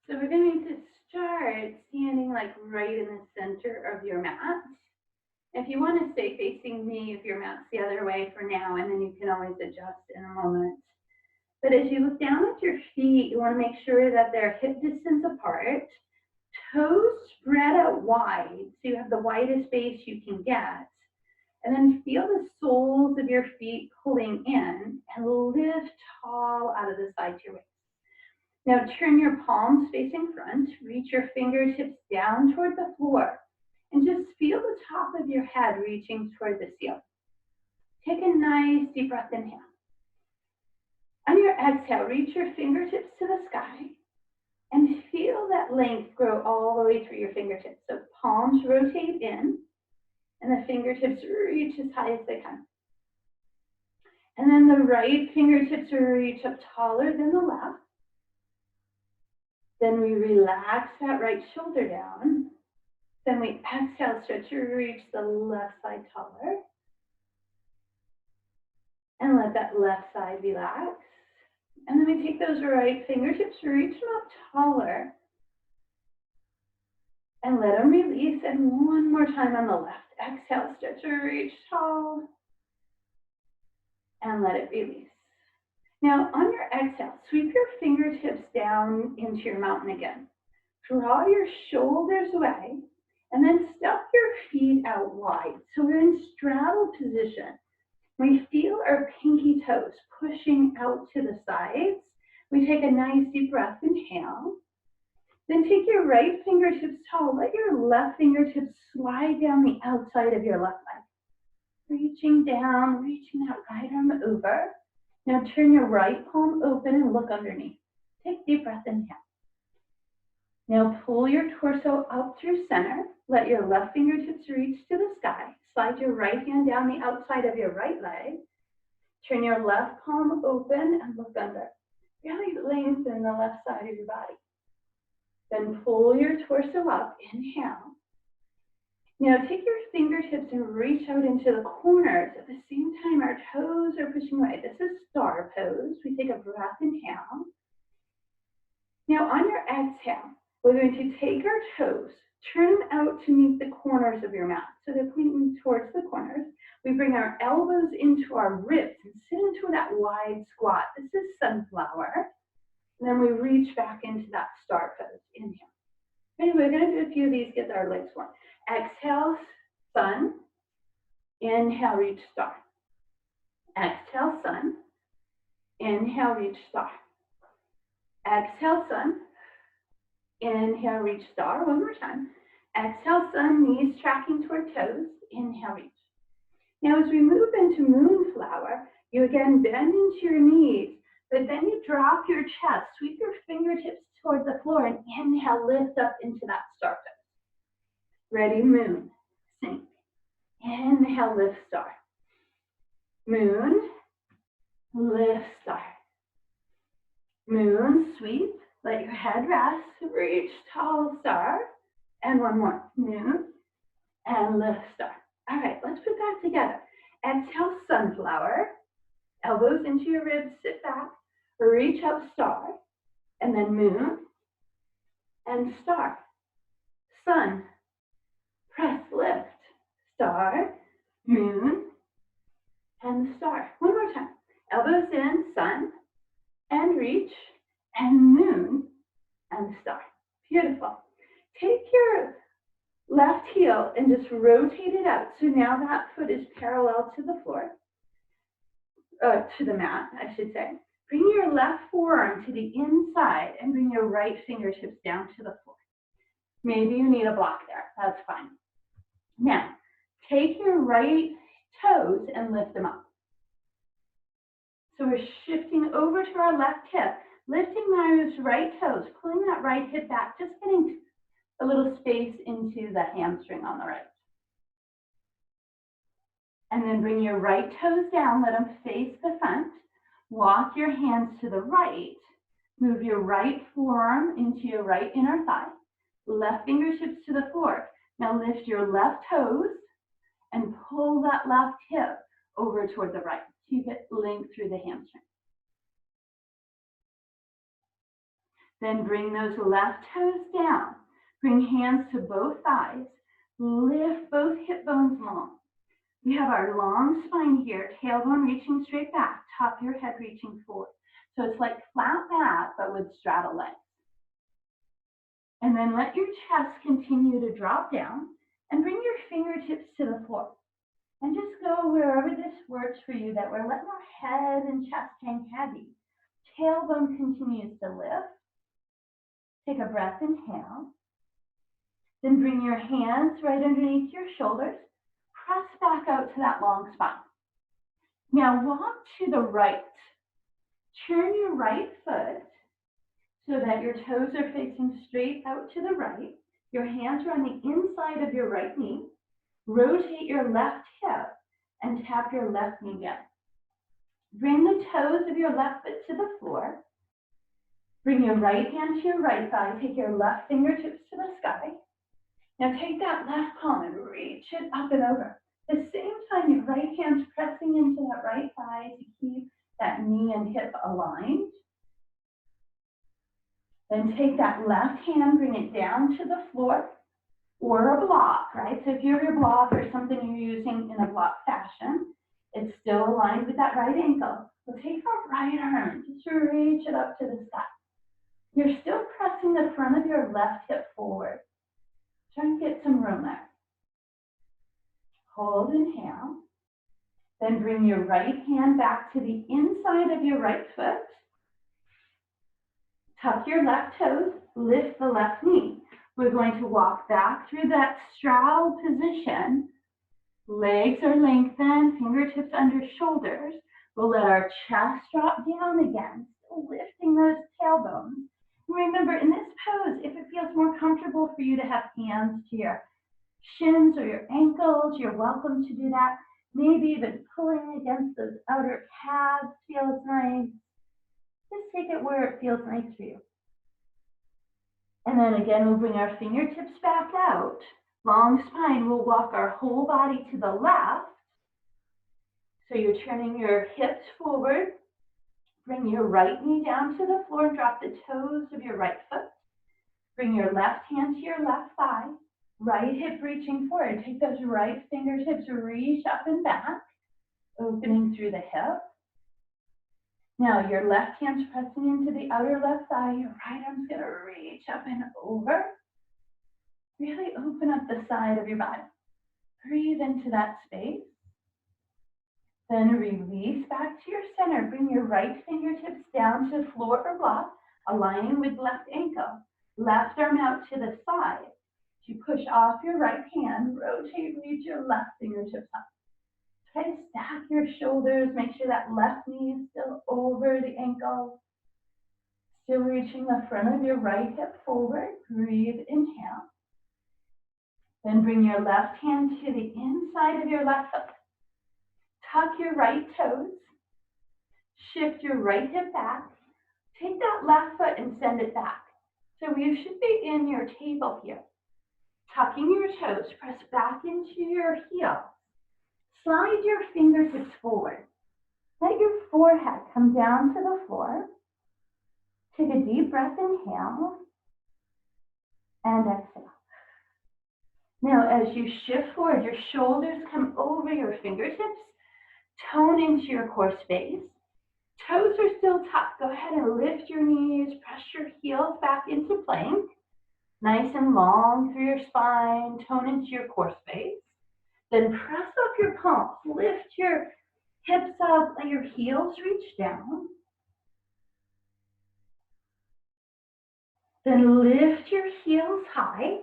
So we're going to start standing like right in the center of your mat. If you want to stay facing me, if your mat's the other way for now, and then you can always adjust in a moment. But as you look down at your feet, you want to make sure that they're hip distance apart, toes spread out wide, so you have the widest base you can get. And then feel the soles of your feet pulling in and lift tall out of the side to your waist. Now turn your palms facing front, reach your fingertips down toward the floor, and just feel the top of your head reaching toward the ceiling. Take a nice deep breath, inhale. On your exhale, reach your fingertips to the sky and feel that length grow all the way through your fingertips. So palms rotate in and the fingertips reach as high as they can. And then the right fingertips reach up taller than the left. Then we relax that right shoulder down. Then we exhale, stretch to reach the left side taller. And let that left side relax. And then we take those right fingertips, reach them up taller. And let them release. And one more time on the left. Exhale, stretch to reach tall. And let it release. Now on your exhale, sweep your fingertips down into your mountain again. Draw your shoulders away. And then step your feet out wide. So we're in straddle position. We feel our pinky toes pushing out to the sides. We take a nice deep breath, inhale. Then take your right fingertips tall. Let your left fingertips slide down the outside of your left leg. Reaching down, reaching that right arm over. Now turn your right palm open and look underneath. Take a deep breath, inhale. Now pull your torso up through center. Let your left fingertips reach to the sky. Slide your right hand down the outside of your right leg. Turn your left palm open and look under. Really lengthen the left side of your body. Then pull your torso up, inhale. Now take your fingertips and reach out into the corners. At the same time, our toes are pushing away. This is star pose. We take a breath, inhale. Now on your exhale, we're going to take our toes, turn them out to meet the corners of your mat. So they're pointing towards the corners. We bring our elbows into our ribs and sit into that wide squat. This is sunflower. And then we reach back into that star pose. Inhale. Okay, we're going to do a few of these, get our legs warm. Exhale, sun. Inhale, reach star. Exhale, sun. Inhale, reach star. Exhale, sun. Inhale, reach star. One more time. Exhale, sun, knees tracking toward toes. Inhale, reach. Now as we move into moonflower, you again bend into your knees, but then you drop your chest, sweep your fingertips toward the floor, and inhale, lift up into that star pose. Ready, moon, sink. Inhale, lift star. Moon, lift star. Moon, sweep. Let your head rest, reach tall star, and one more, moon, and lift star. All right, let's put that together. Exhale, sunflower, elbows into your ribs, sit back, reach up star, and then moon, and star. Sun, press, lift, star, moon, and star. One more time. Elbows in, sun, and reach, and moon, and star. Beautiful. Take your left heel and just rotate it out. So now that foot is parallel to the floor, to the mat, I should say. Bring your left forearm to the inside and bring your right fingertips down to the floor. Maybe you need a block there. That's fine. Now, take your right toes and lift them up. So we're shifting over to our left hip. Lifting those right toes, pulling that right hip back, just getting a little space into the hamstring on the right. And then bring your right toes down, let them face the front. Walk your hands to the right. Move your right forearm into your right inner thigh. Left fingertips to the floor. Now lift your left toes and pull that left hip over toward the right. So you get length through the hamstring. Then bring those left toes down. Bring hands to both thighs. Lift both hip bones long. We have our long spine here, tailbone reaching straight back, top of your head reaching forward. So it's like flat back, but with straddle legs. And then let your chest continue to drop down and bring your fingertips to the floor. And just go wherever this works for you, that we're letting our head and chest hang heavy. Tailbone continues to lift. Take a breath, inhale. Then bring your hands right underneath your shoulders. Press back out to that long spine. Now walk to the right. Turn your right foot so that your toes are facing straight out to the right. Your hands are on the inside of your right knee. Rotate your left hip and tap your left knee down. Bring the toes of your left foot to the floor. Bring your right hand to your right thigh. Take your left fingertips to the sky. Now take that left palm and reach it up and over. At the same time, your right hand's pressing into that right thigh to keep that knee and hip aligned. Then take that left hand, bring it down to the floor or a block, right? So if you have your block or something you're using in a block fashion, it's still aligned with that right ankle. So take our right arm, just reach it up to the sky. You're still pressing the front of your left hip forward. Try and get some room there. Hold, inhale. Then bring your right hand back to the inside of your right foot. Tuck your left toes, lift the left knee. We're going to walk back through that straddle position. Legs are lengthened, fingertips under shoulders. We'll let our chest drop down again, still lifting those tailbones. Remember, in this pose, if it feels more comfortable for you to have hands to your shins or your ankles, you're welcome to do that. Maybe even pulling against those outer calves feels nice. Just take it where it feels nice for you. And then again, we'll bring our fingertips back out. Long spine, we'll walk our whole body to the left. So you're turning your hips forward. Bring your right knee down to the floor and drop the toes of your right foot. Bring your left hand to your left thigh. Right hip reaching forward. Take those right fingertips, reach up and back, opening through the hip. Now your left hand's pressing into the outer left thigh. Your right arm's going to reach up and over. Really open up the side of your body. Breathe into that space. Then release back to your center. Bring your right fingertips down to floor or block, aligning with left ankle. Left arm out to the side. You push off your right hand, rotate, reach your left fingertips up. Try to stack your shoulders, make sure that left knee is still over the ankle. Still reaching the front of your right hip forward. Breathe, inhale. Then bring your left hand to the inside of your left foot. Tuck your right toes. Shift your right hip back. Take that left foot and send it back. So you should be in your table here. Tucking your toes, press back into your heel. Slide your fingertips forward. Let your forehead come down to the floor. Take a deep breath, inhale, and exhale. Now as you shift forward, your shoulders come over your fingertips. Tone into your core space. Toes are still tucked. Go ahead and lift your knees, press your heels back into plank. Nice and long through your spine, tone into your core space. Then press up your palms, lift your hips up, let your heels reach down. Then lift your heels high.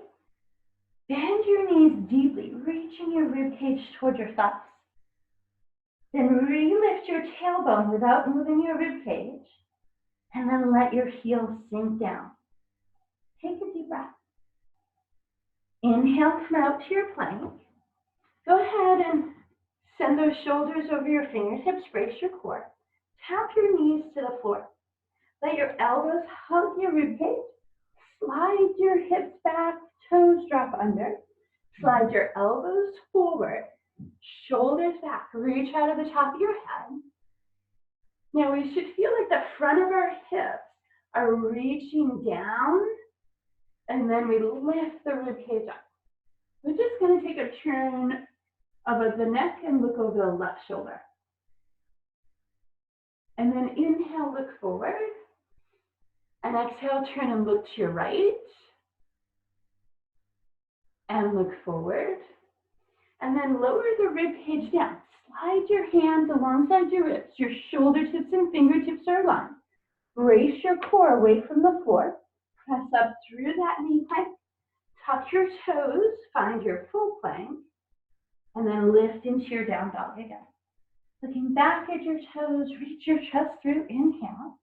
Bend your knees deeply, reaching your ribcage toward your thighs. Then re-lift your tailbone without moving your ribcage. And then let your heels sink down. Take a deep breath. Inhale, come out to your plank. Go ahead and send those shoulders over your fingertips, brace your core. Tap your knees to the floor. Let your elbows hug your ribcage. Slide your hips back, toes drop under. Slide your elbows forward, shoulders back. Reach out of the top of your head. Now we should feel like the front of our hips are reaching down, and then we lift the rib cage up. We're just going to take a turn of the neck and look over the left shoulder. And then inhale, look forward. And exhale, turn and look to your right. And look forward. And then lower the rib cage down. Slide your hands alongside your ribs. Your shoulder tips and fingertips are aligned. Brace your core away from the floor. Press up through that knee plank. Tuck your toes. Find your full plank. And then lift into your down dog again. Looking back at your toes, reach your chest through. Inhale.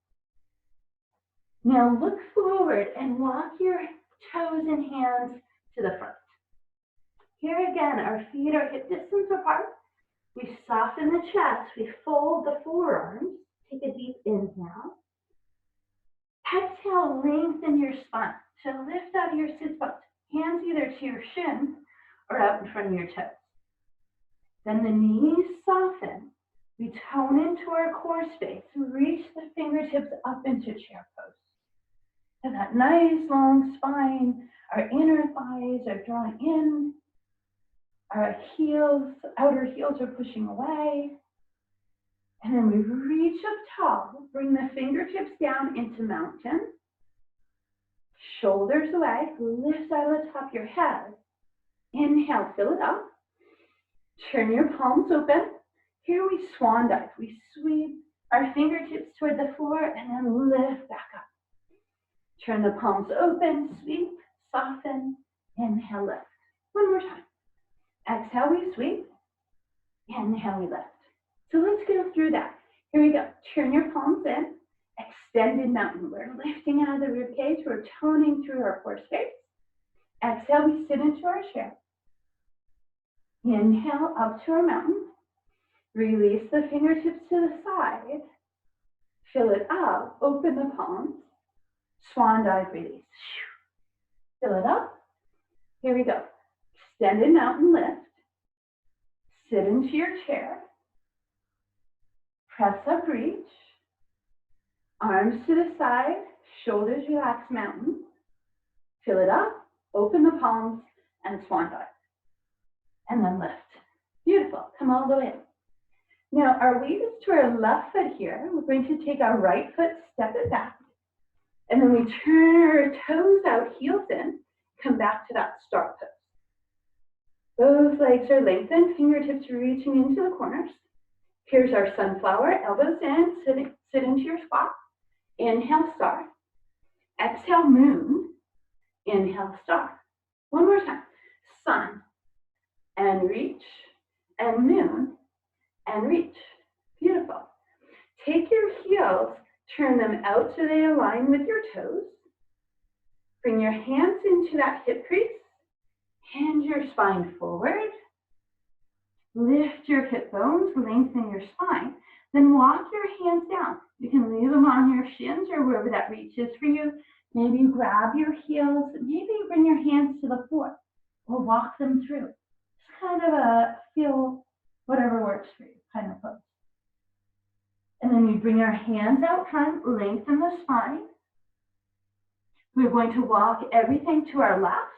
Now look forward and walk your toes and hands to the front. Here again, our feet are hip distance apart. We soften the chest. We fold the forearms. Take a deep inhale. Exhale, lengthen your spine. So lift out of your sit bones. Hands either to your shins or out in front of your toes. Then the knees soften. We tone into our core space. Reach the fingertips up into chair pose. And that nice long spine, our inner thighs are drawing in. Our heels, outer heels are pushing away. And then we reach up tall. Bring the fingertips down into mountain. Shoulders away. Lift out of the top of your head. Inhale, fill it up. Turn your palms open. Here we swan dive. We sweep our fingertips toward the floor and then lift back up. Turn the palms open, sweep, soften, inhale, lift. One more time. Exhale, we sweep. Inhale, we lift. So let's go through that. Here we go. Turn your palms in. Extended mountain. We're lifting out of the rib cage. We're toning through our core space. Exhale, we sit into our chair. Inhale, up to our mountain. Release the fingertips to the side. Fill it up. Open the palms. Swan dive, release. Fill it up. Here we go. Extended mountain lift. Sit into your chair. Press up, reach. Arms to the side. Shoulders relax, mountain. Fill it up. Open the palms and swan dive. And then lift. Beautiful. Come all the way in. Now our weight is to our left foot here. We're going to take our right foot, step it back. And then we turn our toes out, heels in, come back to that start pose. Both legs are lengthened, fingertips reaching into the corners. Here's our sunflower, elbows in, sit into your squat. Inhale, star. Exhale, moon. Inhale, star. One more time. Sun, and reach, and moon, and reach. Beautiful. Take your heels, turn them out so they align with your toes. Bring your hands into that hip crease. Hinge your spine forward. Lift your hip bones, lengthen your spine. Then walk your hands down. You can leave them on your shins or wherever that reaches for you. Maybe you grab your heels. Maybe you bring your hands to the floor or walk them through. It's kind of a feel whatever works for you kind of pose. And then you bring your hands out front, lengthen the spine. We're going to walk everything to our left.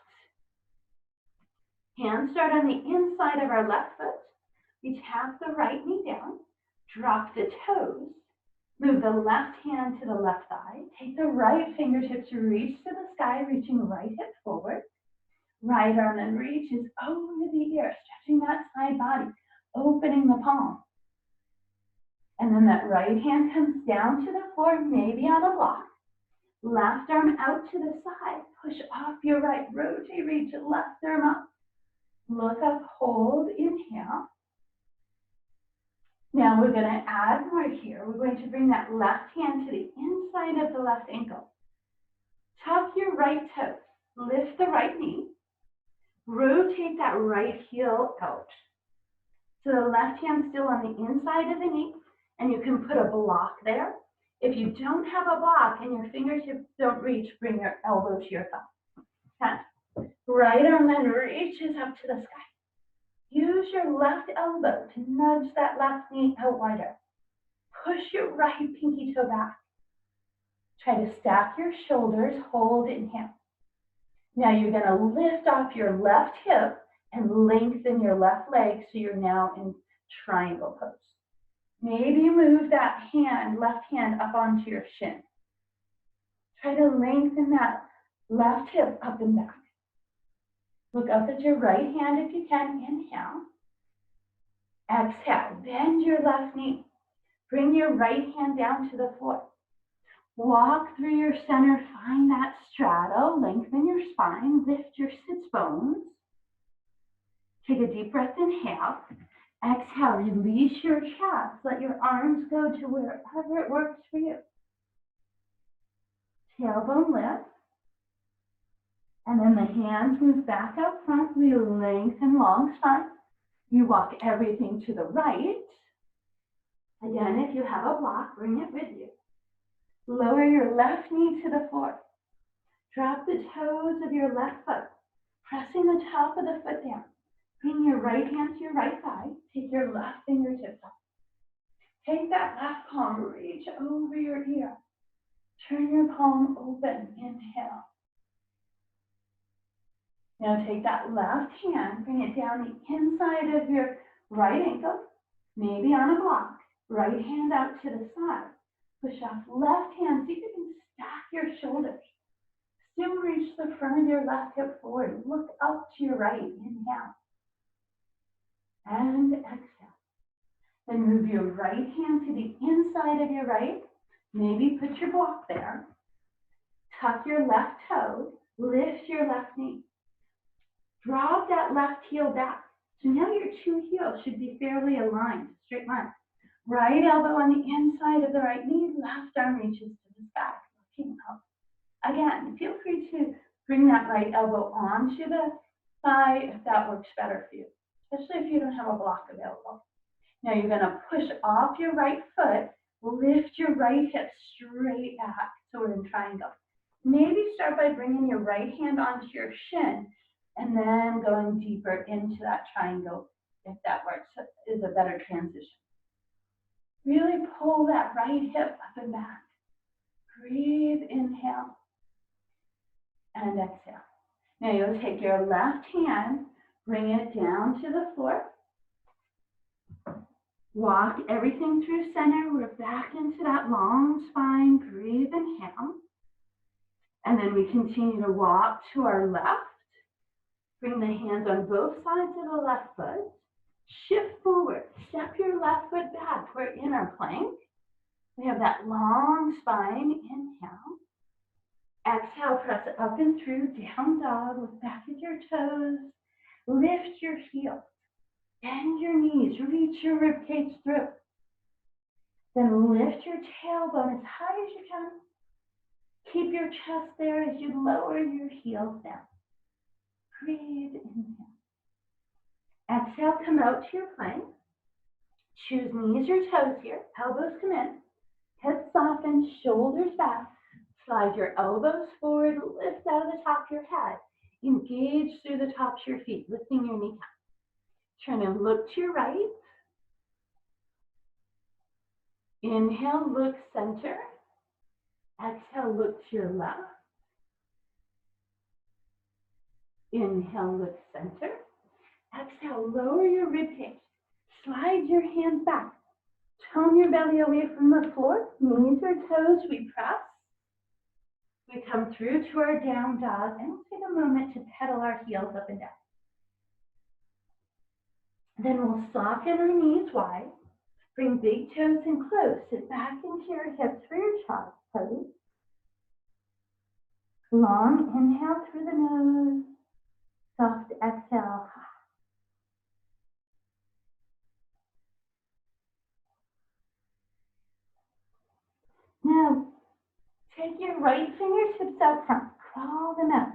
Hands start on the inside of our left foot. We tap the right knee down, drop the toes, move the left hand to the left thigh, take the right fingertips, reach to the sky, reaching right hip forward. Right arm then reaches over the ear, stretching that side body, opening the palm. And then that right hand comes down to the floor, maybe on a block. Left arm out to the side, push off your right, rotate, reach left arm up. Look up, hold, inhale. Now we're going to add more here. We're going to bring that left hand to the inside of the left ankle. Tuck your right toes, lift the right knee, rotate that right heel out. So the left hand's still on the inside of the knee, and you can put a block there. If you don't have a block and your fingertips don't reach, bring your elbow to your thumb. Okay. Right arm then reaches up to the sky. Use your left elbow to nudge that left knee out wider. Push your right pinky toe back. Try to stack your shoulders, hold, inhale. Now you're going to lift off your left hip and lengthen your left leg so you're now in triangle pose. Maybe move that hand, left hand up onto your shin. Try to lengthen that left hip up and back. Look up at your right hand if you can. Inhale. Exhale. Bend your left knee. Bring your right hand down to the floor. Walk through your center. Find that straddle. Lengthen your spine. Lift your sits bones. Take a deep breath. Inhale. Exhale. Release your chest. Let your arms go to wherever it works for you. Tailbone lift. And then the hands move back out front. We lengthen long spine. You walk everything to the right. Again, if you have a block, bring it with you. Lower your left knee to the floor. Drop the toes of your left foot, pressing the top of the foot down. Bring your right hand to your right thigh. Take your left fingertips up. Take that left palm, reach over your ear. Turn your palm open. Inhale. Now take that left hand, bring it down the inside of your right ankle, maybe on a block. Right hand out to the side. Push off left hand. See if you can stack your shoulders. Still reach the front of your left hip forward. Look up to your right. Inhale. And exhale. Then move your right hand to the inside of your right. Maybe put your block there. Tuck your left toe. Lift your left knee. Drop that left heel back. So now your two heels should be fairly aligned, straight line. Right elbow on the inside of the right knee, left arm reaches to the sky, looking up. Again, feel free to bring that right elbow onto the thigh if that works better for you, especially if you don't have a block available. Now you're going to push off your right foot, lift your right hip straight back, so we're in triangle. Maybe start by bringing your right hand onto your shin, and then going deeper into that triangle, if that works, is a better transition. Really pull that right hip up and back. Breathe, inhale, and exhale. Now you'll take your left hand, bring it down to the floor. Walk everything through center. We're back into that long spine. Breathe, inhale. And then we continue to walk to our left. Bring the hands on both sides of the left foot. Shift forward. Step your left foot back. We're in our plank. We have that long spine. Inhale. Exhale, press it up and through. Down dog. Look back at your toes. Lift your heels. Bend your knees. Reach your ribcage through. Then lift your tailbone as high as you can. Keep your chest there as you lower your heels down. Breathe, inhale. Exhale, come out to your plank. Choose knees or toes here. Elbows come in. Hips soften, shoulders back. Slide your elbows forward, lift out of the top of your head. Engage through the tops of your feet, lifting your kneecap. Turn and look to your right. Inhale, look center. Exhale, look to your left. Inhale, look center. Exhale, lower your ribcage. Slide your hands back. Tone your belly away from the floor. Knees or toes, we press. We come through to our down dog, and we'll take a moment to pedal our heels up and down. Then we'll soften our knees wide. Bring big toes in close. Sit back into your hips for your child's pose. Long inhale through the nose. Soft exhale. Now, take your right fingertips out front. Crawl them out.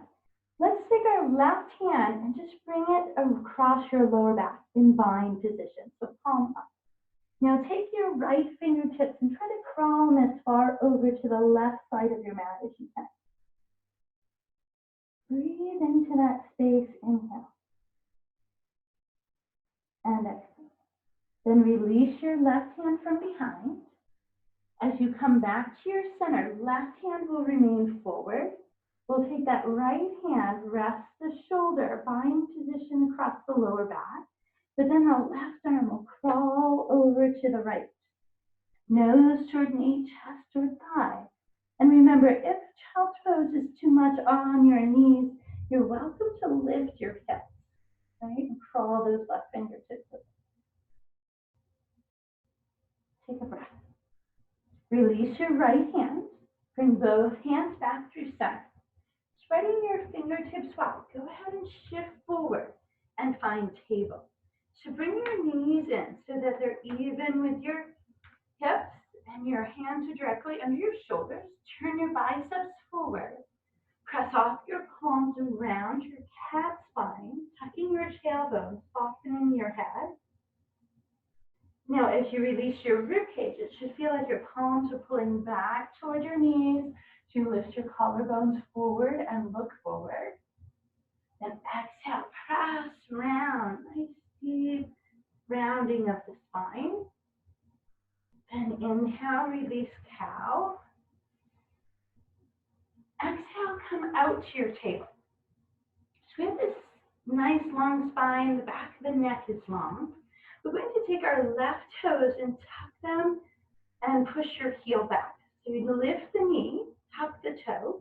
Let's take our left hand and just bring it across your lower back in bind position. So palm up. Now take your right fingertips and try to crawl them as far over to the left side of your mat as you can. Breathe into that space, inhale. And exhale. Then release your left hand from behind. As you come back to your center, left hand will remain forward. We'll take that right hand, rest the shoulder, bind position across the lower back, but then the left arm will crawl over to the right. Nose toward knee, chest toward thigh. And remember, if child's pose is too much on your knees, you're welcome to lift your hips, right? And crawl those left fingertips over. Take a breath. Release your right hand. Bring both hands back through center. Spreading your fingertips wide, go ahead and shift forward and find table. So bring your knees in so that they're even with your hips and your hands are directly under your shoulders. Turn your biceps forward. Press off your palms around your cat spine, tucking your tailbone, softening your head. Now, as you release your rib cage, it should feel like your palms are pulling back toward your knees. So you lift your collarbones forward and look forward. Then exhale, press round. Nice deep rounding of the spine. Then inhale, release cow. Exhale, come out to your table. So we have this nice long spine. The back of the neck is long. We're going to take our left toes and tuck them and push your heel back. So you lift the knee, tuck the toe.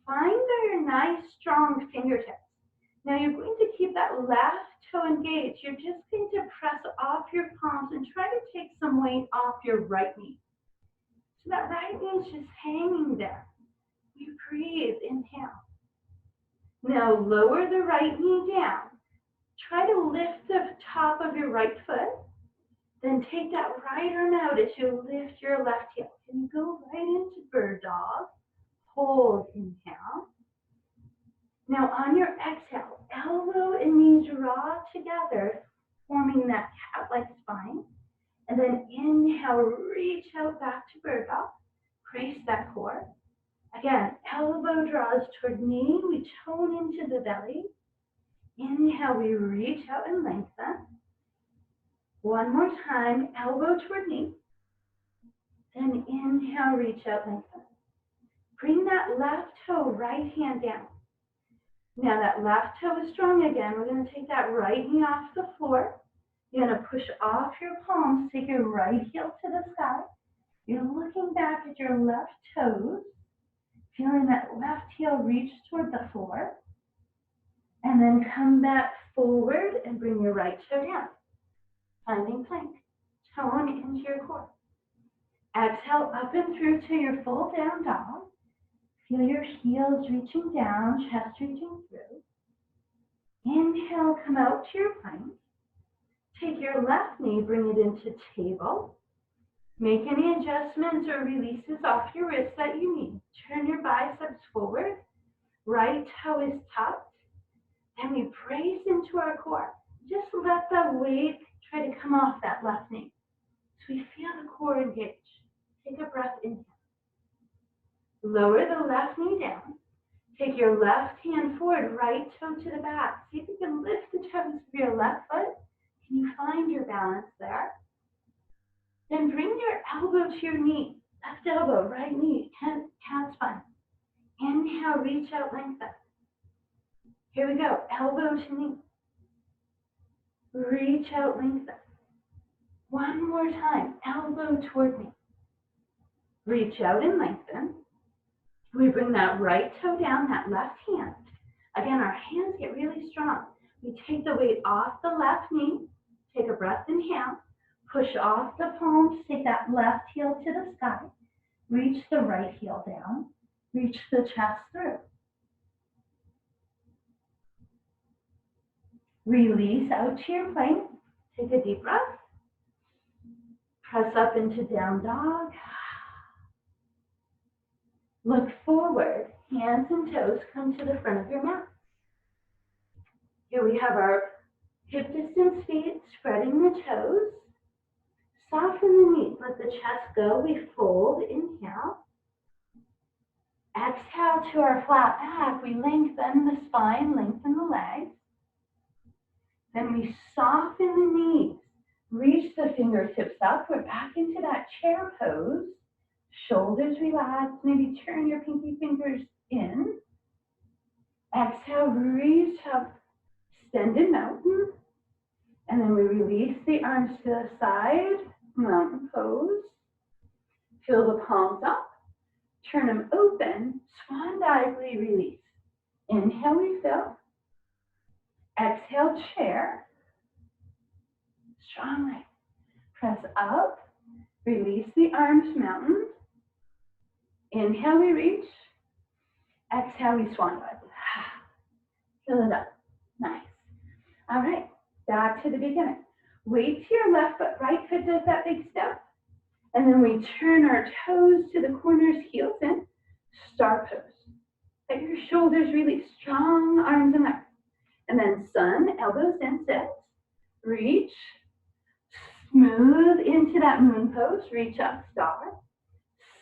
Find your nice strong fingertips. Now you're going to keep that left toe engaged. You're just going to press off your palms and try to take some weight off your right knee. So that right knee is just hanging there. You breathe, inhale. Now lower the right knee down. Try to lift the top of your right foot. Then take that right arm out as you lift your left heel. Can you go right into bird dog? Hold, inhale. Now on your exhale, elbow and knees draw together, forming that cat-like spine. And then inhale, reach out back to bird dog. Brace that core. Again, elbow draws toward knee. We tone into the belly. Inhale, we reach out and lengthen. One more time, elbow toward knee. Then inhale, reach out, lengthen. Bring that left toe, right hand down. Now that left toe is strong again. We're going to take that right knee off the floor. You're going to push off your palms, take your right heel to the sky. You're looking back at your left toes, feeling that left heel reach toward the floor. And then come back forward and bring your right toe down. Finding plank. Tone into your core. Exhale up and through to your full down dog. Feel your heels reaching down, chest reaching through. Inhale, come out to your plank. Take your left knee, bring it into table. Make any adjustments or releases off your wrist that you need. Turn your biceps forward. Right toe is tucked. And we brace into our core. Just let the weight try to come off that left knee. So we feel the core engage. Take a breath, inhale. Lower the left knee down. Take your left hand forward, right toe to the back. See if you can lift the toes of your left foot. Can you find your balance there? Then bring your elbow to your knee. Left elbow, right knee, cat spine. Inhale, reach out, lengthen. Here we go, elbow to knee. Reach out, lengthen. One more time, elbow toward knee. Reach out and lengthen. We bring that right toe down, that left hand. Again, our hands get really strong. We take the weight off the left knee. Take a breath, inhale. Push off the palms, take that left heel to the sky. Reach the right heel down. Reach the chest through. Release out to your plank. Take a deep breath. Press up into down dog. Look forward. Hands and toes come to the front of your mat. Here we have our hip distance feet, spreading the toes. Soften the knees. Let the chest go. We fold. Inhale. Exhale to our flat back. We lengthen the spine, lengthen the legs. Then we soften the knees. Reach the fingertips up. We're back into that chair pose. Shoulders relax. Maybe turn your pinky fingers in. Exhale, reach up, extended mountain. And then we release the arms to the side, mountain pose. Feel the palms up, turn them open, swan dive, release. Inhale, we fill. Exhale, chair. Strong leg. Press up, release the arms, mountain. Inhale, we reach. Exhale, we swan dive. Fill it up. Nice. All right, back to the beginning. Weight to your left foot, right foot does that big step. And then we turn our toes to the corners, heels in, star pose. Let your shoulders release, strong arms and legs. And then sun, elbows in, sits. Reach, smooth into that moon pose, reach up, star.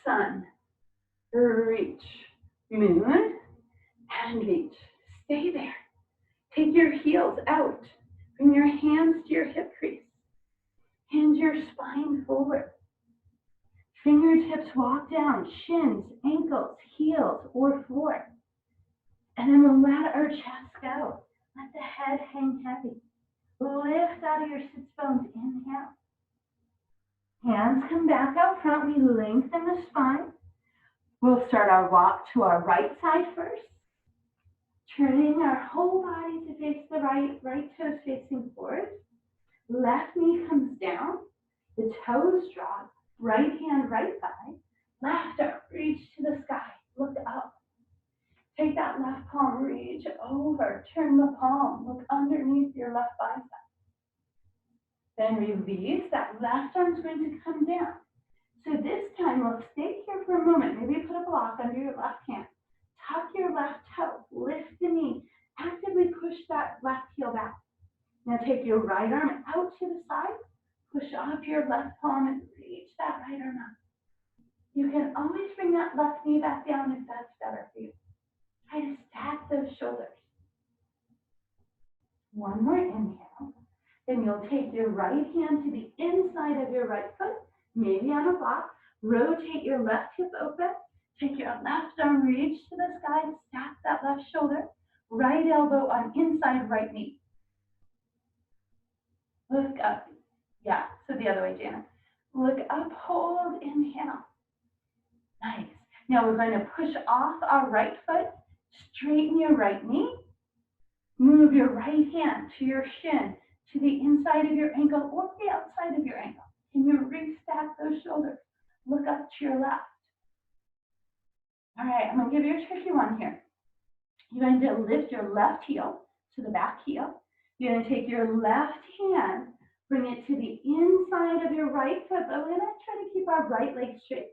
Sun, reach, moon, and reach. Stay there. Take your heels out. Bring your hands to your hip crease. Hinge your spine forward. Fingertips walk down, shins, ankles, heels, or floor. And then we'll let our chest go. Let the head hang heavy. Lift out of your sits bones, inhale. Hands come back out front, we lengthen the spine. We'll start our walk to our right side first. Turning our whole body to face the right toes facing forward. Left knee comes down, the toes drop, right hand, right thigh. Left arm, reach to the sky, look up. Take that left palm, reach over, turn the palm, look underneath your left bicep. Then release, that left arm's going to come down. So this time we'll stay here for a moment, maybe put a block under your left hand. Tuck your left toe, lift the knee, actively push that left heel back. Now take your right arm out to the side, push up your left palm and reach that right arm up. You can always bring that left knee back down if that's better for you. Try to stack those shoulders. One more inhale. Then you'll take your right hand to the inside of your right foot, maybe on a block. Rotate your left hip open. Take your left arm, reach to the sky, stack that left shoulder. Right elbow on inside right knee. Look up. Yeah, so the other way, Jana. Look up, hold, inhale. Nice. Now we're going to push off our right foot, straighten your right knee. Move your right hand to your shin, to the inside of your ankle or the outside of your ankle. Can you restack those shoulders? Look up to your left. All right, I'm going to give you a tricky one here. You're going to lift your left heel to the back heel. You're going to take your left hand, bring it to the inside of your right foot, but we're going to try to keep our right leg straight,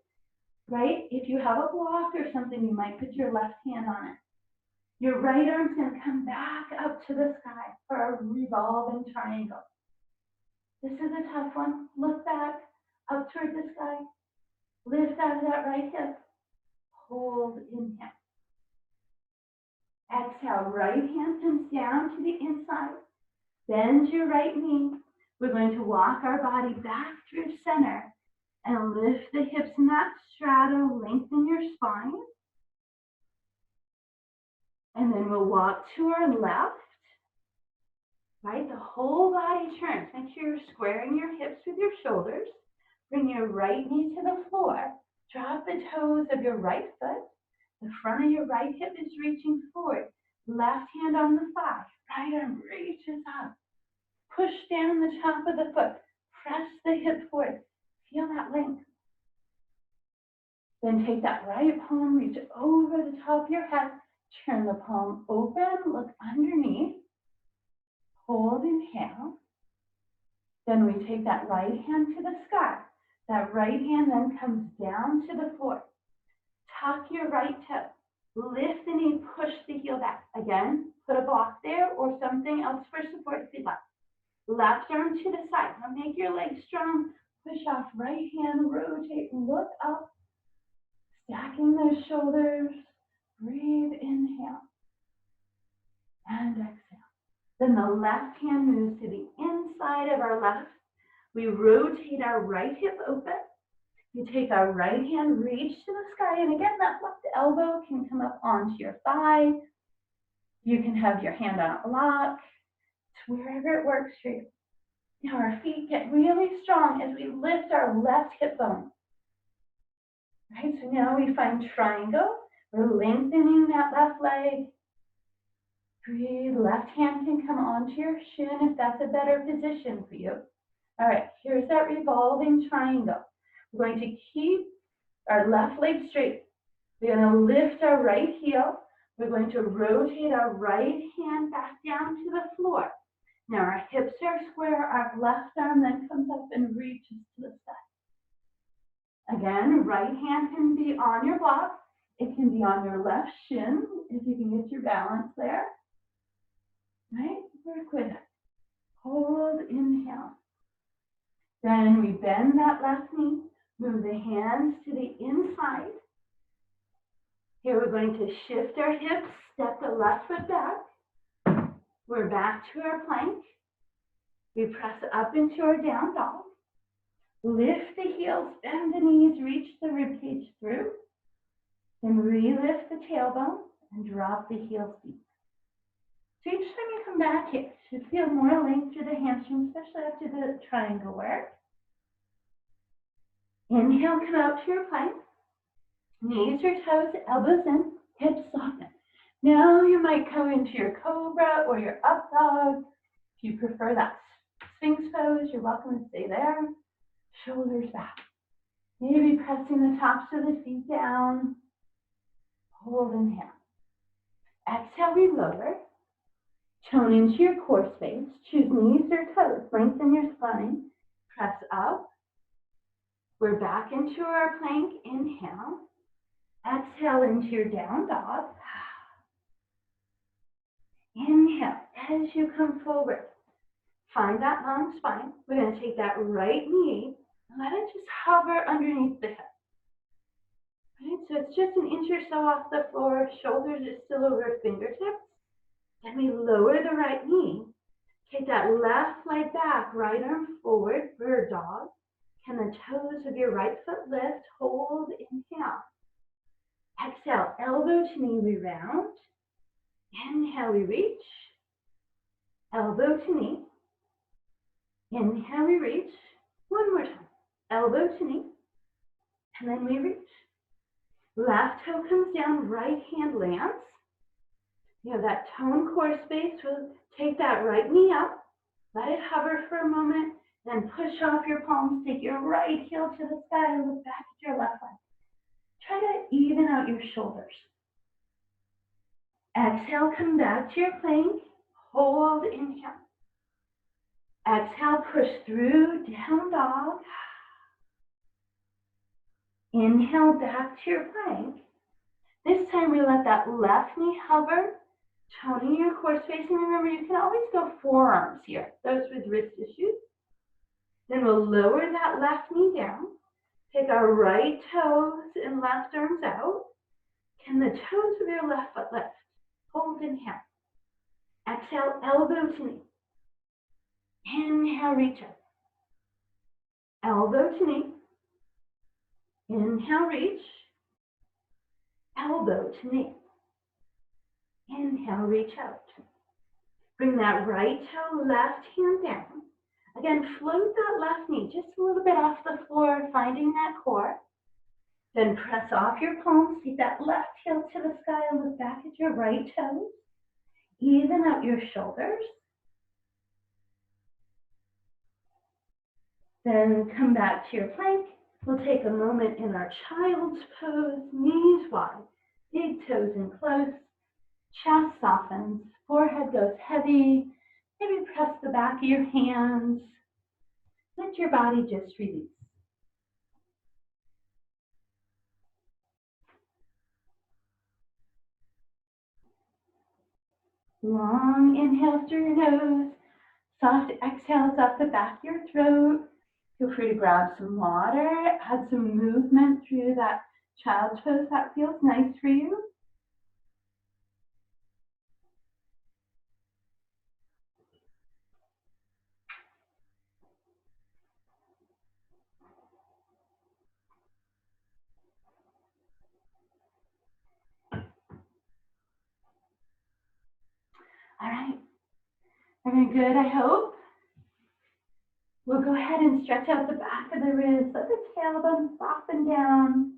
right? If you have a block or something, you might put your left hand on it. Your right arm's going to come back up to the sky for a revolving triangle. This is a tough one. Look back, up toward the sky. Lift out of that right hip. Hold, inhale. Exhale, right hand comes down to the inside. Bend your right knee. We're going to walk our body back through center and lift the hips in that straddle, lengthen your spine. And then we'll walk to our left, right? The whole body turns. Make sure you're squaring your hips with your shoulders. Bring your right knee to the floor. Drop the toes of your right foot. The front of your right hip is reaching forward. Left hand on the thigh. Right arm reaches up. Push down the top of the foot. Press the hip forward. Feel that length. Then take that right palm, reach over the top of your head. Turn the palm open, look underneath. Hold, inhale. Then we take that right hand to the sky. That right hand then comes down to the floor. Tuck your right toe. Lift the knee, push the heel back. Again, put a block there or something else for support if you'd like. Left arm to the side. Now make your legs strong. Push off right hand, rotate, look up. Stacking those shoulders. Breathe, inhale. And exhale. Then the left hand moves to the inside of our left. We rotate our right hip open. You take our right hand, reach to the sky, and again, that left elbow can come up onto your thigh. You can have your hand on a block, wherever it works for you. Now our feet get really strong as we lift our left hip bone. Right, so now we find triangle. We're lengthening that left leg. Breathe, left hand can come onto your shin if that's a better position for you. All right, here's that revolving triangle. We're going to keep our left leg straight. We're going to lift our right heel. We're going to rotate our right hand back down to the floor. Now our hips are square, our left arm then comes up and reaches to the side. Again, right hand can be on your block. It can be on your left shin if you can get your balance there. Right, work with it. Hold, inhale. Then we bend that left knee, move the hands to the inside. Here we're going to shift our hips, step the left foot back. We're back to our plank. We press up into our down dog. Lift the heels, bend the knees, reach the ribcage through. Then re-lift the tailbone and drop the heels deep. So each time you come back, it should feel more length through the hamstrings, especially after the triangle work. Inhale, come out to your plank. Knees or toes, elbows in, hips soften. Now you might come into your cobra or your up dog. If you prefer that Sphinx pose, you're welcome to stay there. Shoulders back. Maybe pressing the tops of the feet down. Hold, inhale. Exhale, we lower. Tone into your core space. Choose knees or toes. Lengthen your spine. Press up. We're back into our plank. Inhale. Exhale into your down dog. Inhale as you come forward. Find that long spine. We're going to take that right knee and let it just hover underneath the hip. Right, so it's just an inch or so off the floor. Shoulders are still over fingertips. Then we lower the right knee. Take that left leg back, right arm forward, bird dog. Can the toes of your right foot lift? Hold, inhale. Exhale, elbow to knee, we round. Inhale, we reach. Elbow to knee. Inhale, we reach. One more time. Elbow to knee. And then we reach. Left toe comes down, right hand lands. You have that tone core space. We'll take that right knee up. Let it hover for a moment. Then push off your palms. Take your right heel to the sky and look back at your left leg. Try to even out your shoulders. Exhale, come back to your plank. Hold, inhale. Exhale, push through, down dog. Inhale, back to your plank. This time we let that left knee hover, toning your core space. And remember, you can always go forearms here, those with wrist issues. Then we'll lower that left knee down. Take our right toes and left arms out. Can the toes of your left foot lift? Hold, inhale. Exhale, elbow to knee. Inhale, reach up. Elbow to knee. Inhale, reach. Elbow to knee. Inhale, reach out. Bring that right toe, left hand down. Again, float that left knee just a little bit off the floor, finding that core. Then press off your palms, take that left heel to the sky and look back at your right toes. Even out your shoulders. Then come back to your plank. We'll take a moment in our child's pose, knees wide, big toes in close, chest softens, forehead goes heavy. Maybe press the back of your hands. Let your body just release. Long inhales through your nose, soft exhales off the back of your throat. Feel free to grab some water, add some movement through that child's pose that feels nice for you. Very good, I hope. We'll go ahead and stretch out the back of the wrist. Let the tailbone soften down.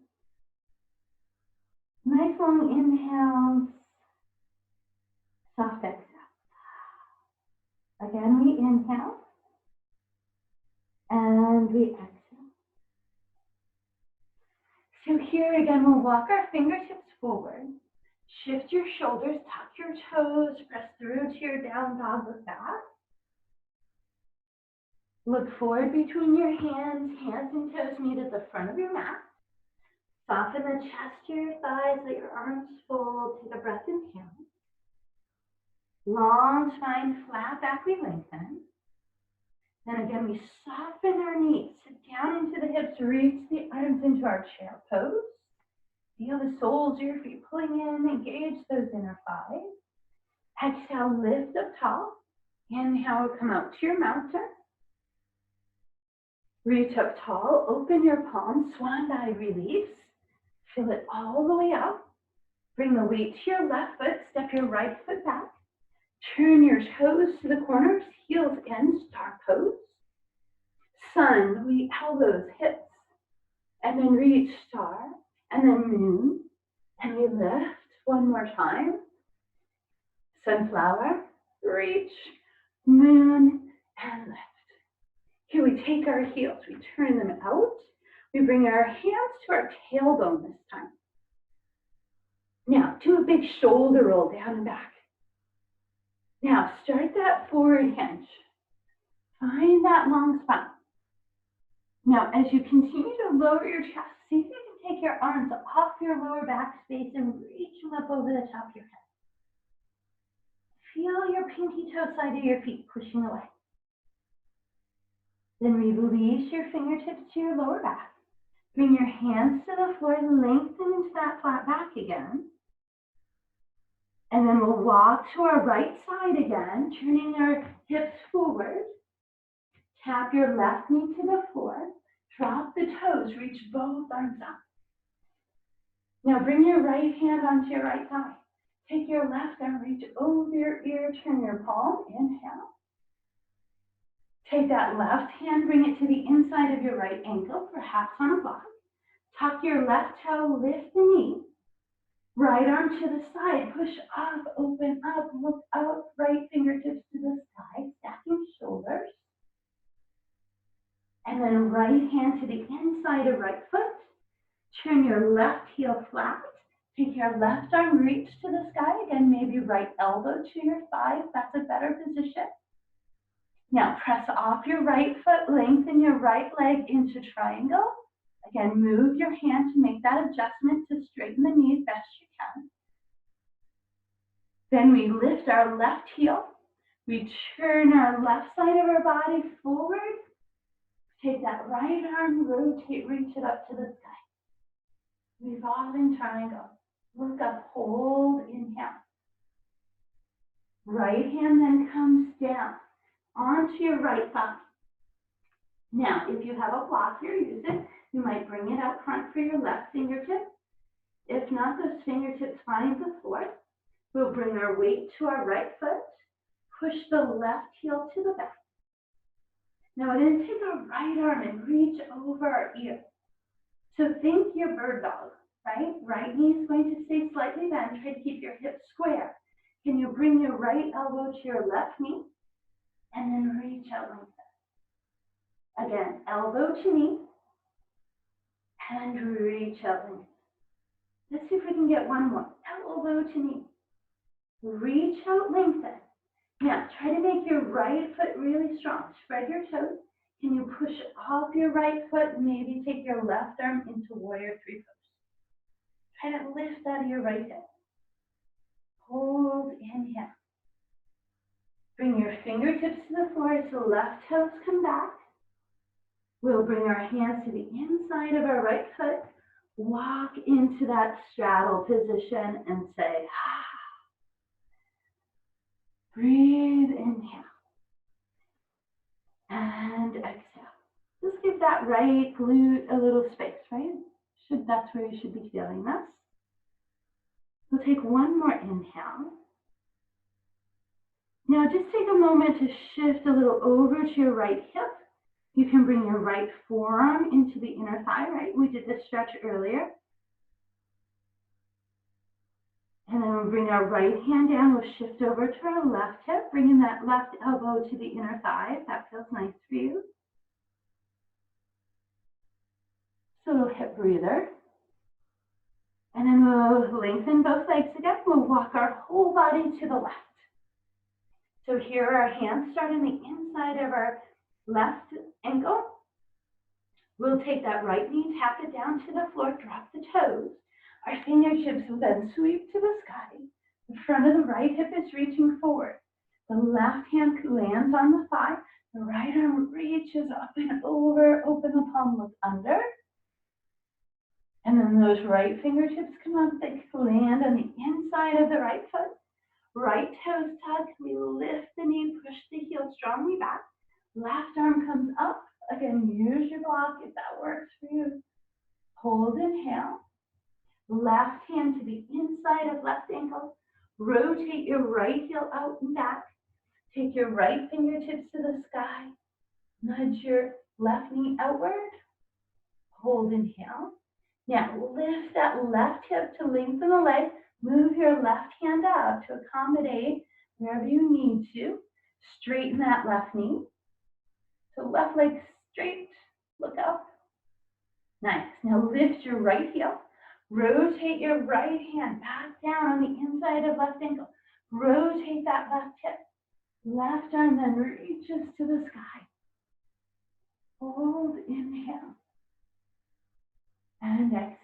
Nice long inhales. Soft exhale. Again, we inhale. And we exhale. So here again, we'll walk our fingertips forward. Shift your shoulders, tuck your toes, press through to your down dog with that. Look forward between your hands, hands and toes meet at the front of your mat. Soften the chest to your thighs, let your arms fold, take a breath, inhale. Long spine, flat back, we lengthen. Then again, we soften our knees, sit down into the hips, reach the arms into our chair pose. Feel the soles of your feet pulling in, engage those inner thighs. Exhale, lift up tall. Inhale, come out to your mountain. Reach up tall, open your palms, swan dive release. Fill it all the way up. Bring the weight to your left foot, step your right foot back. Turn your toes to the corners, heels in, star pose. Sun, we elbows, hips, and then reach star, and then moon, and we lift one more time. Sunflower, reach, moon, and lift. Here we take our heels, we turn them out. We bring our hands to our tailbone this time. Now, do a big shoulder roll down and back. Now, start that forward hinge. Find that long spine. Now, as you continue to lower your chest, see if you can take your arms off your lower back space and reach them up over the top of your head. Feel your pinky toe side of your feet pushing away. Then release your fingertips to your lower back. Bring your hands to the floor, lengthen into that flat back again. And then we'll walk to our right side again, turning our hips forward. Tap your left knee to the floor. Drop the toes, reach both arms up. Now bring your right hand onto your right thigh. Take your left arm, reach over your ear, turn your palm, inhale. Take that left hand, bring it to the inside of your right ankle, perhaps on a block. Tuck your left toe, lift the knee. Right arm to the side, push up, open up, look out, right fingertips to the sky, stacking shoulders. And then right hand to the inside of right foot. Turn your left heel flat. Take your left arm, reach to the sky. Again, maybe right elbow to your thigh if that's a better position. Now press off your right foot, lengthen your right leg into triangle. Again, move your hand to make that adjustment to straighten the knees best you can. Then we lift our left heel. We turn our left side of our body forward. Take that right arm, rotate, reach it up to the sky. Revolving triangle. Look up, hold, inhale. Right hand then comes down onto your right thigh. Now, if you have a block here, use it. You might bring it out front for your left fingertip. If not, those fingertips find the floor. We'll bring our weight to our right foot. Push the left heel to the back. Now then take our right arm and reach over our ear. So think your bird dog, right? Right knee is going to stay slightly bent. Try to keep your hips square. Can you bring your right elbow to your left knee? And then reach out like that. Again, elbow to knee. And reach out like that. Let's see if we can get one more. Elbow to knee. Reach out, lengthen. Now, try to make your right foot really strong. Spread your toes. Can you push off your right foot? Maybe take your left arm into warrior three pose. Try to lift out of your right hip. Hold, inhale. Bring your fingertips to the floor so left toes come back. We'll bring our hands to the inside of our right foot. Walk into that straddle position and say, ah. Breathe, inhale. And exhale. Just give that right glute a little space, right? That's where you should be feeling this. We'll take one more inhale. Now just take a moment to shift a little over to your right hip. You can bring your right forearm into the inner thigh, right? We did this stretch earlier. And then we'll bring our right hand down. We'll shift over to our left hip, bringing that left elbow to the inner thigh, if that feels nice for you. So a little hip breather. And then we'll lengthen both legs again. We'll walk our whole body to the left. So here our hands start on the inside of our left ankle. We'll take that right knee, tap it down to the floor, drop the toes. Our fingertips will then sweep to the sky. The front of the right hip is reaching forward. The left hand lands on the thigh. The right arm reaches up and over, open the palm, look under. And then those right fingertips come up, they land on the inside of the right foot. Right toes tuck, we lift the knee, push the heel strongly back. Left arm comes up. Again, use your block if that works for you. Hold, inhale. Left hand to the inside of left ankle. Rotate your right heel out and back. Take your right fingertips to the sky. Nudge your left knee outward. Hold, inhale. Now lift that left hip to lengthen the leg. Move your left hand up to accommodate wherever you need to. Straighten that left knee. So left leg straight, look up. Nice. Now lift your right heel. Rotate your right hand back down on the inside of left ankle. Rotate that left hip. Left arm then reaches to the sky. Hold, inhale. And exhale.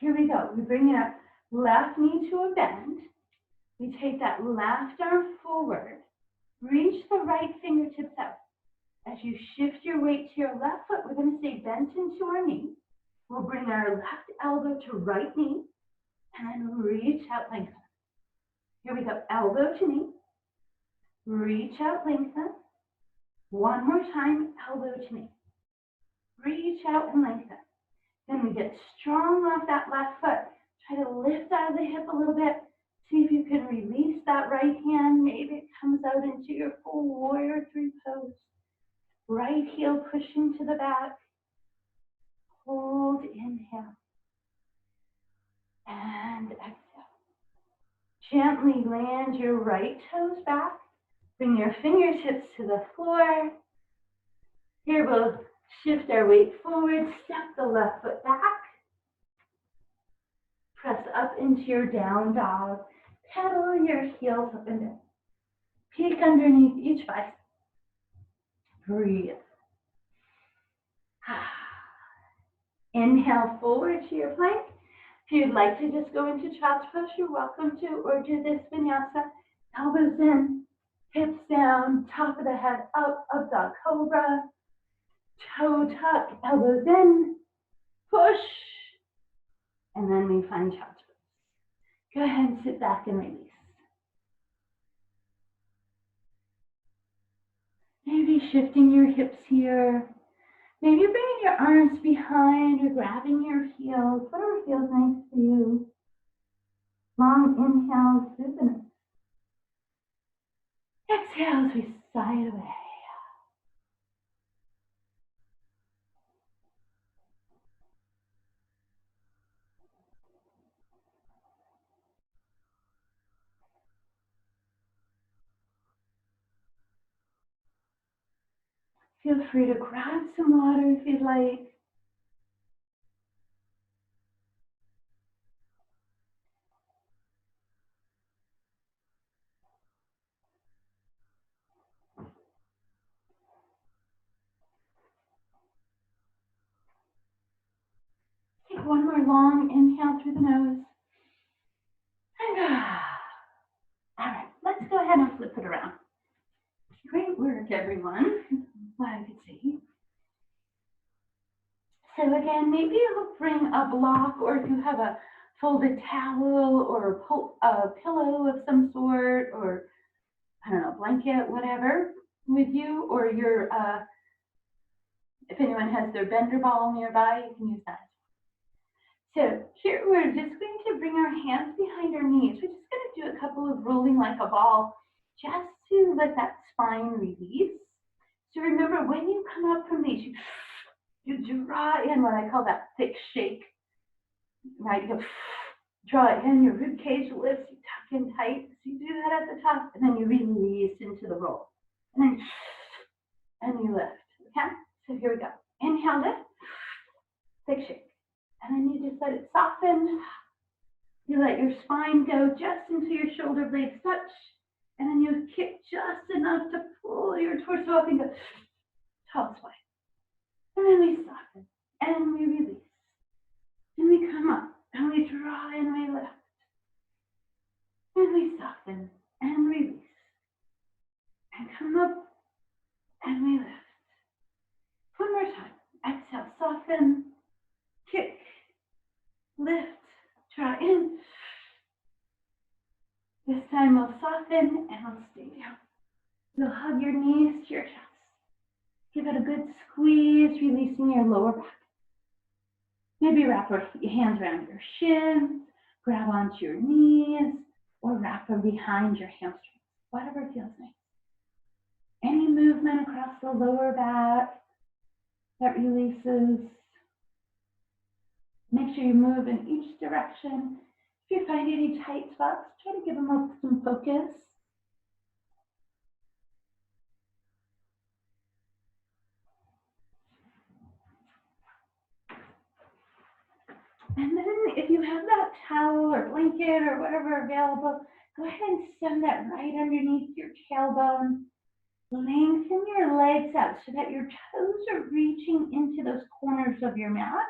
Here we go. We bring our left knee to a bend. We take that left arm forward. Reach the right fingertips out. As you shift your weight to your left foot, we're going to stay bent into our knee. We'll bring our left elbow to right knee and reach out, lengthen. Here we go. Elbow to knee. Reach out, lengthen. One more time, elbow to knee. Reach out and lengthen. Then we get strong off that left foot. Try to lift out of the hip a little bit. See if you can release that right hand. Maybe it comes out into your full warrior three pose. Right heel pushing to the back. Hold, inhale. And exhale. Gently land your right toes back. Bring your fingertips to the floor. Here we'll shift our weight forward. Step the left foot back. Press up into your down dog. Pedal your heels up and down. Peek underneath each bicep. Breathe. Inhale forward to your plank. If you'd like to just go into child's pose, you're welcome to, or do this vinyasa. Elbows in, hips down, top of the head up dog cobra. Toe tuck, elbows in, push, and then we find child's pose. Go ahead and sit back and release. Maybe shifting your hips here. Maybe bringing your arms behind or grabbing your heels, whatever feels nice for you. Long inhale, super nice. Exhale as we sigh it away. Feel free to grab some water if you'd like. Take one more long inhale through the nose. And all right, let's go ahead and flip it around. Great work, everyone. Glad I could see. So again, maybe you'll bring a block, or if you have a folded towel or a pillow of some sort, or I don't know, blanket, whatever, with you, or your, if anyone has their bender ball nearby, you can use that. So here we're just going to bring our hands behind our knees. We're just going to do a couple of rolling like a ball just to let that spine release. So remember, when you come up from these, you draw in what I call that thick shake, right? You draw in, your rib cage lifts, you tuck in tight. So you do that at the top, and then you release into the roll. And then, and you lift, okay? So here we go. Inhale, lift, thick shake. And then you just let it soften. You let your spine go just into your shoulder blades touch. And then you kick just enough to pull your torso up and go tall spine. And then we soften and we release. And we come up and we draw and we lift. And we soften and release. And come up and we lift. One more time. Exhale, soften, kick, lift, draw in. This time we'll soften and we'll stay down. You'll hug your knees to your chest. Give it a good squeeze, releasing your lower back. Maybe wrap your hands around your shins, grab onto your knees, or wrap them behind your hamstrings, whatever feels nice. Any movement across the lower back that releases. Make sure you move in each direction. If you find any tight spots, try to give them up some focus. And then if you have that towel or blanket or whatever available, go ahead and send that right underneath your tailbone. Lengthen your legs out so that your toes are reaching into those corners of your mat.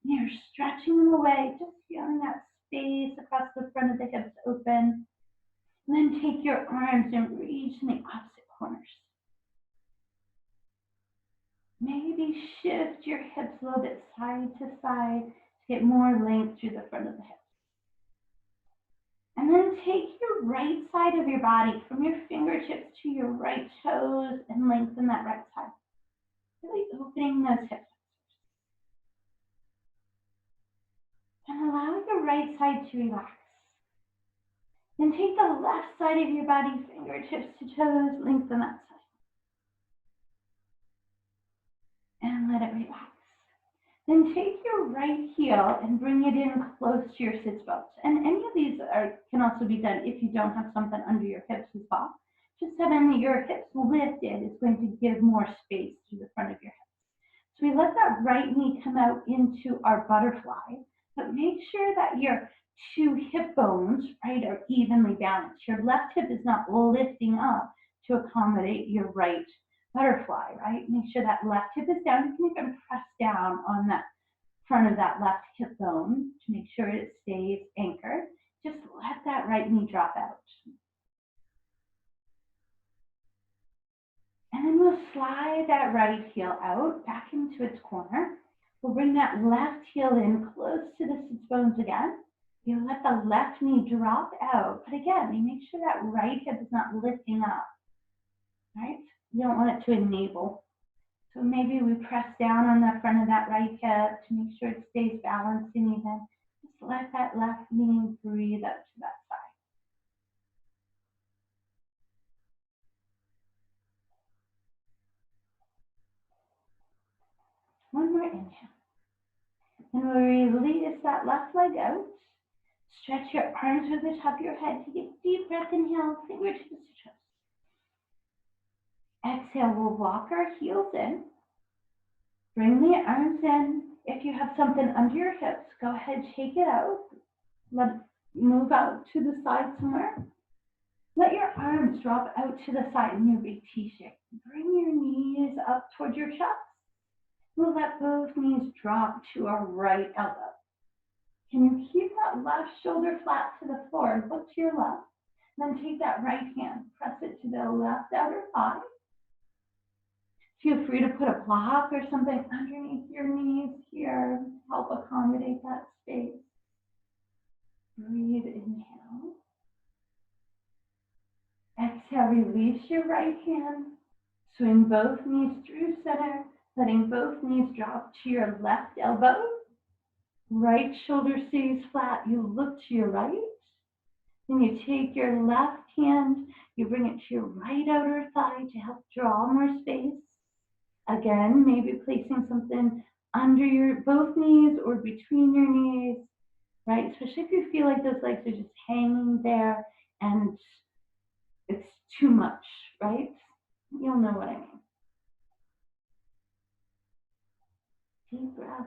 And you're stretching them away, just feeling that space across the front of the hips open. And then take your arms and reach in the opposite corners. Maybe shift your hips a little bit side to side to get more length through the front of the hips. And then take your right side of your body from your fingertips to your right toes and lengthen that right side. Really opening those hips. And allow your right side to relax. Then take the left side of your body, fingertips to toes, lengthen that side. And let it relax. Then take your right heel and bring it in close to your sits bones. And any of these can also be done if you don't have something under your hips as well. Just having your hips lifted is going to give more space to the front of your hips. So we let that right knee come out into our butterfly, but make sure that your two hip bones, right, are evenly balanced. Your left hip is not lifting up to accommodate your right butterfly, right? Make sure that left hip is down. You can even press down on that front of that left hip bone to make sure it stays anchored. Just let that right knee drop out. And then we'll slide that right heel out, back into its corner. We'll bring that left heel in close to the sits bones again. You'll let the left knee drop out. But again, you make sure that right hip is not lifting up, right? You don't want it to enable. So maybe we press down on the front of that right hip to make sure it stays balanced and even. Just let that left knee breathe up to that side. One more inhale. And we'll release that left leg out. Stretch your arms over the top of your head. Take a deep breath, inhale, fingertips to toes. Exhale, we'll walk our heels in. Bring the arms in. If you have something under your hips, go ahead, take it out. Let it move out to the side somewhere. Let your arms drop out to the side in your big T shape. Bring your knees up towards your chest. We'll let both knees drop to our right elbow. Can you keep that left shoulder flat to the floor? Look to your left. Then take that right hand, press it to the left outer thigh. Feel free to put a block or something underneath your knees here to help accommodate that space. Breathe, inhale. Exhale, release your right hand. Swing both knees through center, letting both knees drop to your left elbow. Right shoulder stays flat. You look to your right. Then you take your left hand, you bring it to your right outer thigh to help draw more space. Again, maybe placing something under your both knees or between your knees, right? Especially if you feel like those legs are just hanging there and it's too much, right? You'll know what I mean. Deep breath.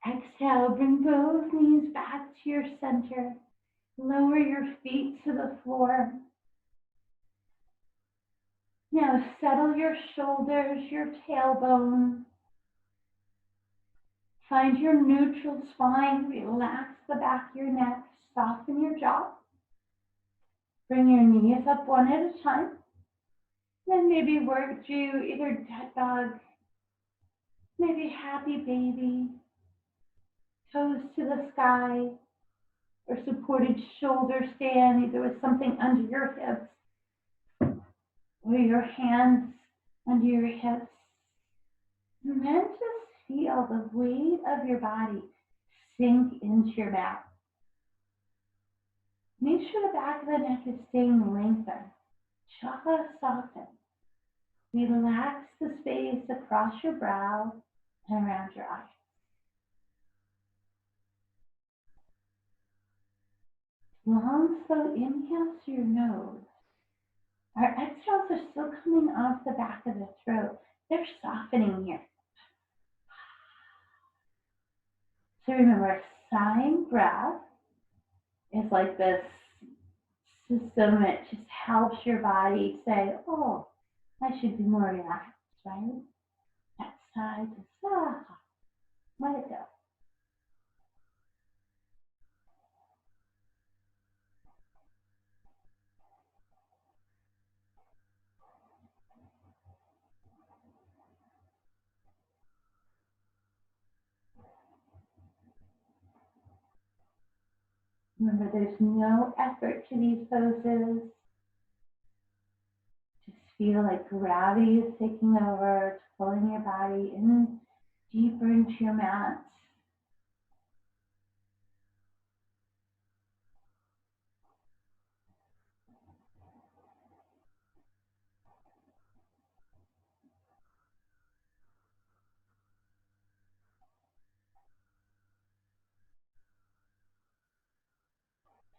Exhale, bring both knees back to your center. Lower your feet to the floor. Now settle your shoulders, your tailbone. Find your neutral spine. Relax the back of your neck. Soften your jaw. Bring your knees up one at a time. Then maybe work through either dead dog, maybe happy baby, toes to the sky, or supported shoulder stand, either with something under your hips or your hands under your hips. And then just feel the weight of your body sink into your back. Make sure the back of the neck is staying lengthened. Jaw soften. Relax the space across your brow and around your eyes. Long, slow inhale through your nose. Our exhales are still coming off the back of the throat. They're softening here. So remember, sighing breath is like this system that just helps your body say, oh, I should be more relaxed, right? That sigh, just let it go. Remember, there's no effort to these poses. Just feel like gravity is taking over, pulling your body in deeper into your mat.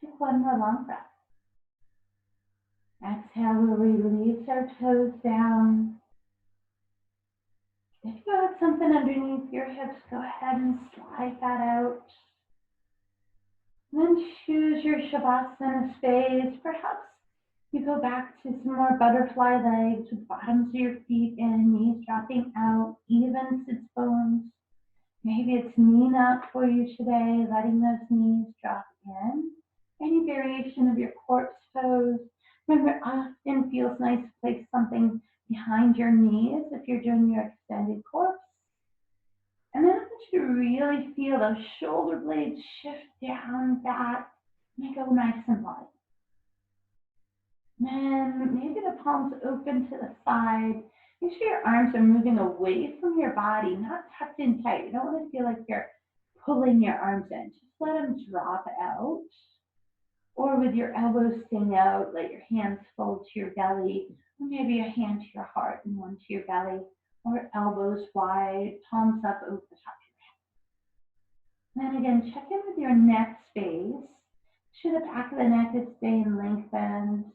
Take one more long breath. Exhale, we'll release our toes down. If you have something underneath your hips, go ahead and slide that out. Then choose your Shavasana space. Perhaps you go back to some more butterfly legs with bottoms of your feet in, knees dropping out, even sits bones. Maybe it's knee knot for you today, letting those knees drop in. Any variation of your corpse pose. Remember, it often feels nice to place something behind your knees if you're doing your extended corpse. And then I want you to really feel those shoulder blades shift down, back, and they go nice and wide. Then maybe the palms open to the side. Make sure your arms are moving away from your body, not tucked in tight. You don't want to feel like you're pulling your arms in. Just let them drop out. Or with your elbows staying out, let your hands fold to your belly, or maybe a hand to your heart and one to your belly, or elbows wide, palms up over the top of your head. Then again, check in with your neck space. Make sure the back of the neck is staying lengthened.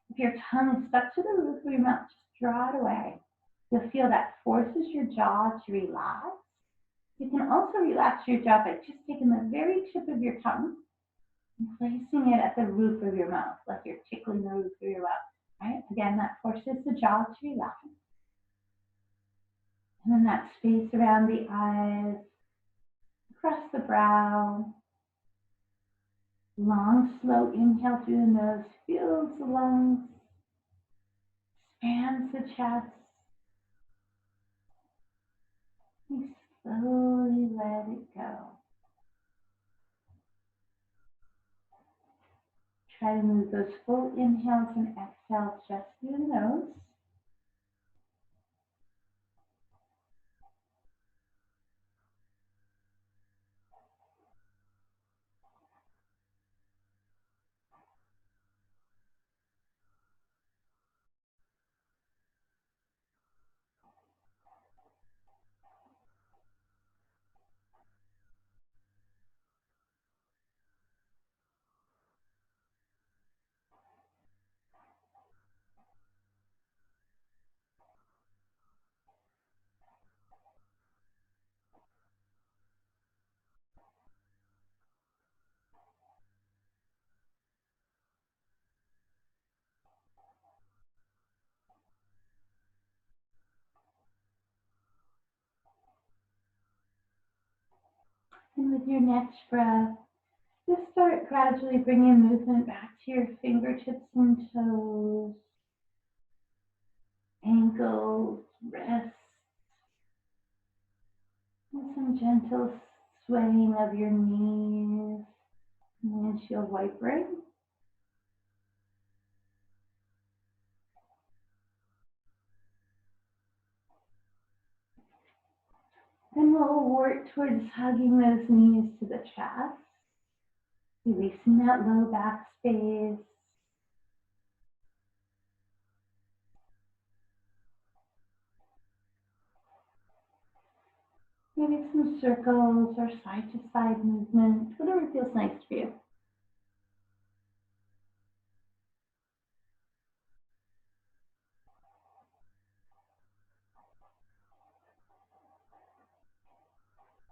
If your tongue is stuck to the roof of your mouth, just draw it away. You'll feel that forces your jaw to relax. You can also relax your jaw by just taking the very tip of your tongue and placing it at the roof of your mouth, like you're tickling the roof of your mouth, right? Again, that forces the jaw to relax. And then that space around the eyes, across the brow. Long, slow inhale through the nose, fills the lungs, expands the chest. You slowly let it go. Try to move those full inhales and exhales just through the nose. And with your next breath, just start gradually bringing movement back to your fingertips and toes, ankles, wrists, and some gentle swaying of your knees, windshield wipering. Then we'll work towards hugging those knees to the chest, releasing that low back space. Maybe some circles or side to side movement, whatever feels nice for you.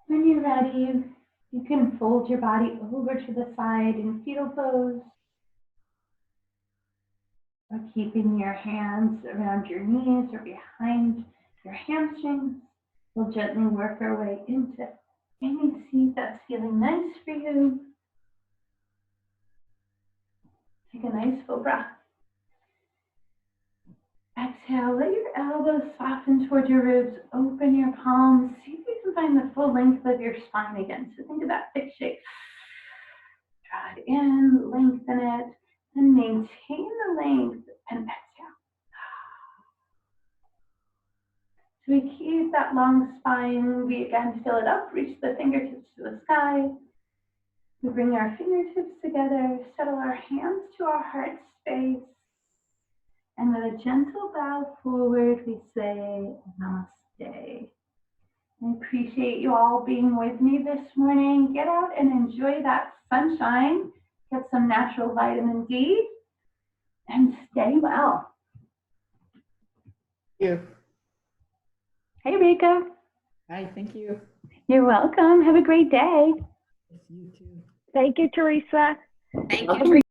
When you're ready, you can fold your body over to the side in fetal pose, or keeping your hands around your knees or behind your hamstrings. We'll gently work our way into any seat that's feeling nice for you. Take a nice full breath. Exhale, let your elbows soften towards your ribs, open your palms, see if you can find the full length of your spine again. So think of that thick shape. Draw it in, lengthen it, and maintain the length and exhale. So we keep that long spine. We again fill it up, reach the fingertips to the sky. We bring our fingertips together, settle our hands to our heart space. And with a gentle bow forward, we say namaste. I appreciate you all being with me this morning. Get out and enjoy that sunshine. Get some natural vitamin D and stay well. Thank you. Hey, Rika. Hi, thank you. You're welcome. Have a great day. Yes, you too. Thank you, Teresa. Thank you.